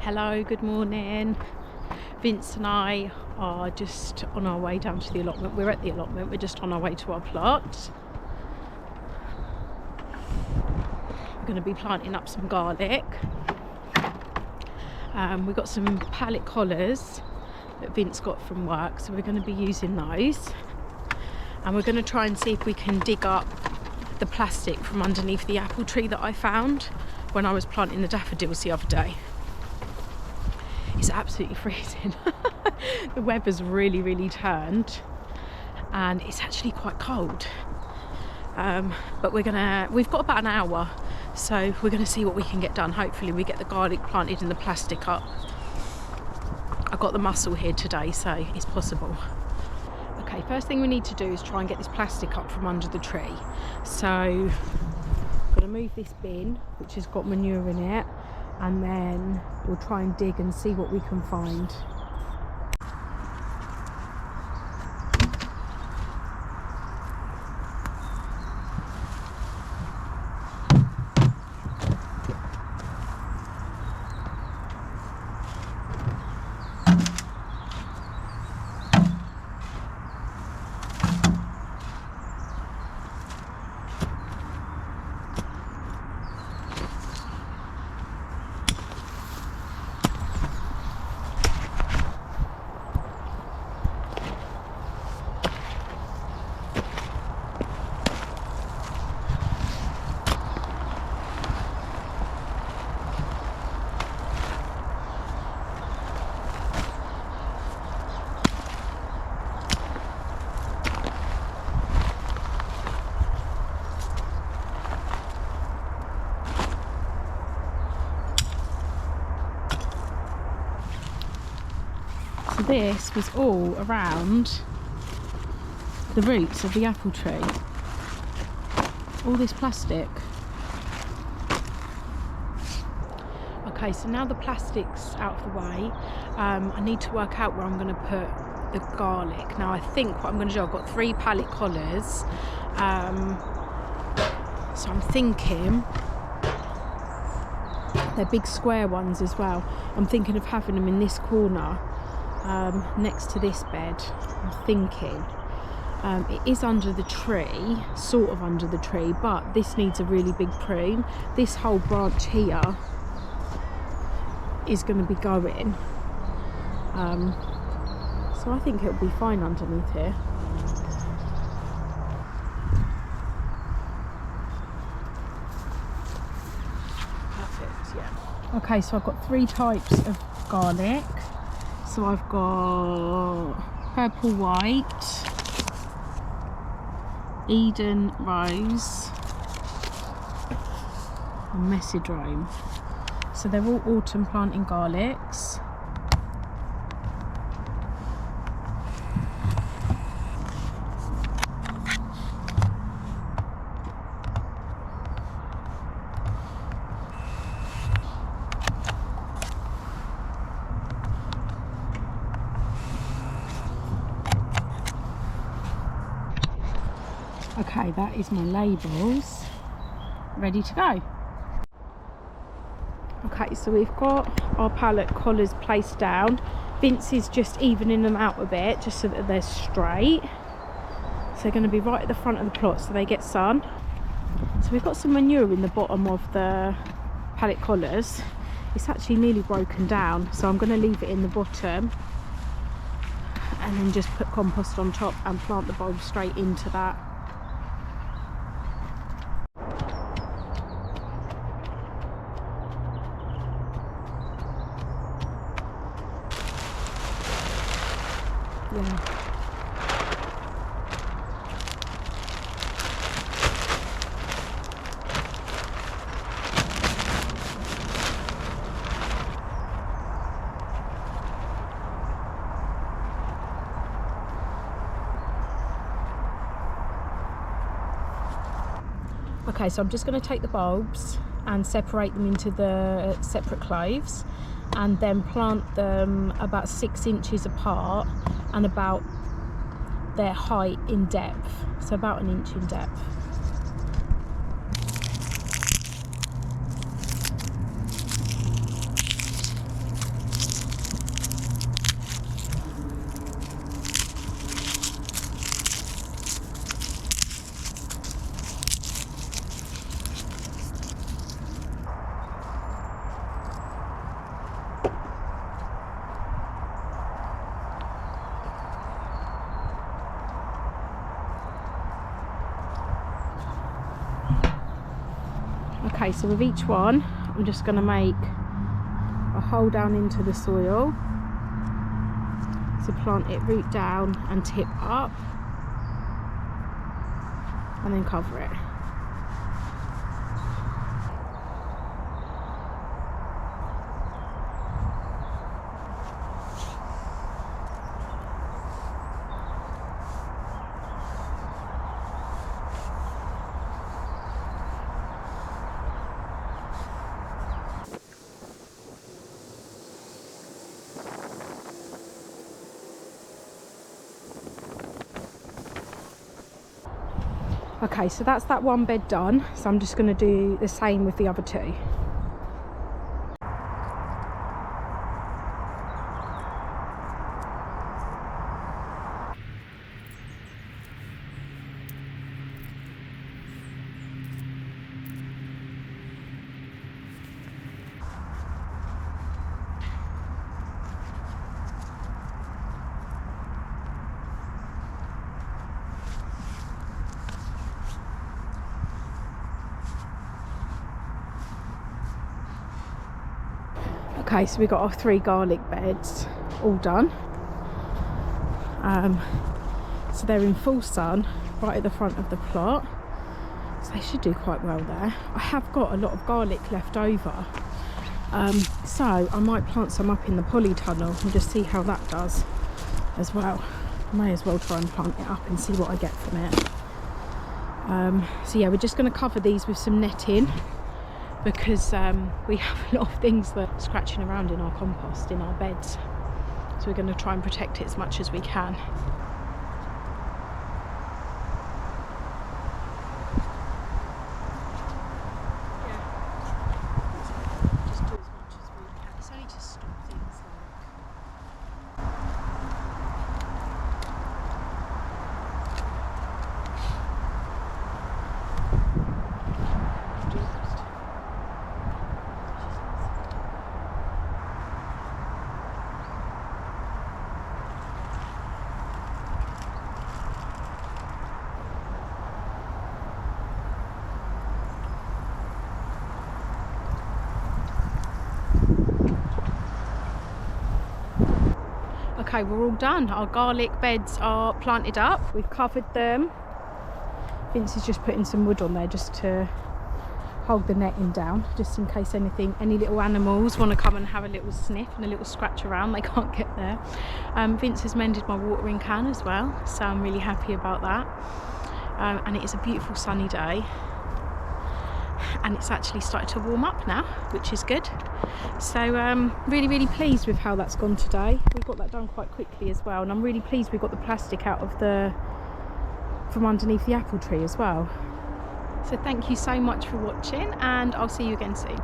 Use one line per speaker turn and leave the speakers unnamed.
Hello, good morning. Vince and I are just on our way down to the allotment. We're at the allotment, we're just on our way to our plot. We're going to be planting up some garlic. We've got some pallet collars that Vince got from work, so we're going to be using those. And we're going to try and see if we can dig up the plastic from underneath the apple tree that I found when I was planting the daffodils the other day. It's absolutely freezing. The weather's really turned and it's actually quite cold. But we've got about an hour, so we're gonna see what we can get done. Hopefully we get the garlic planted and the plastic up. I got the mussel here today, so it's possible. Okay, first thing we need to do is try and get this plastic up from under the tree. So I'm gonna move this bin, which has got manure in it, and then we'll try and dig and see what we can find. So this was all around the roots of the apple tree. All this plastic. Okay, so now the plastic's out of the way, I need to work out where I'm going to put the garlic. Now I think what I'm going to do, I've got 3 pallet collars, so I'm thinking they're big square ones as well. I'm thinking of having them in this corner, next to this bed. I'm thinking it is under the tree, sort of under the tree, but this needs a really big prune. This whole branch here is going to be going, so I think it'll be fine underneath here. Perfect, yeah. Okay, so I've got 3 types of garlic. So I've got Purple Wight, Eden Rose and Messidrome. So they're all autumn planting garlics. Okay, that is my labels ready to go. Okay, so we've got our pallet collars placed down. Vince is just evening them out a bit just so that they're straight. So they're going to be right at the front of the plot so they get sun. So we've got some manure in the bottom of the pallet collars. It's actually nearly broken down, so I'm going to leave it in the bottom and then just put compost on top and plant the bulbs straight into that. Yeah. Okay, so I'm just going to take the bulbs and separate them into the separate cloves and then plant them about 6 inches apart and about their height in depth, so about 1 inch in depth. Okay, so with each one I'm just going to make a hole down into the soil to plant it root down and tip up, and then cover it. Okay, so that's that one bed done, so I'm just going to do the same with the other two. Okay, so we've got our 3 garlic beds all done. So they're in full sun right at the front of the plot, so they should do quite well there. I have got a lot of garlic left over, so I might plant some up in the polytunnel and just see how that does as well. I may as well try and plant it up and see what I get from it. So yeah, we're just going to cover these with some netting, because we have a lot of things that are scratching around in our compost, in our beds. So we're going to try and protect it as much as we can. Just do as much as we can. It's only to stop things Okay, we're all done. Our garlic beds are planted up. We've covered them. Vince is just putting some wood on there just to hold the netting down, just in case any little animals want to come and have a little sniff and a little scratch around. They can't get there. Vince has mended my watering can as well, so I'm really happy about that. And it is a beautiful sunny day, and it's actually started to warm up now, which is good. So really pleased with how that's gone today. We got that done quite quickly as well, and I'm really pleased we got the plastic out of from underneath the apple tree as well. So thank you so much for watching, and I'll see you again soon.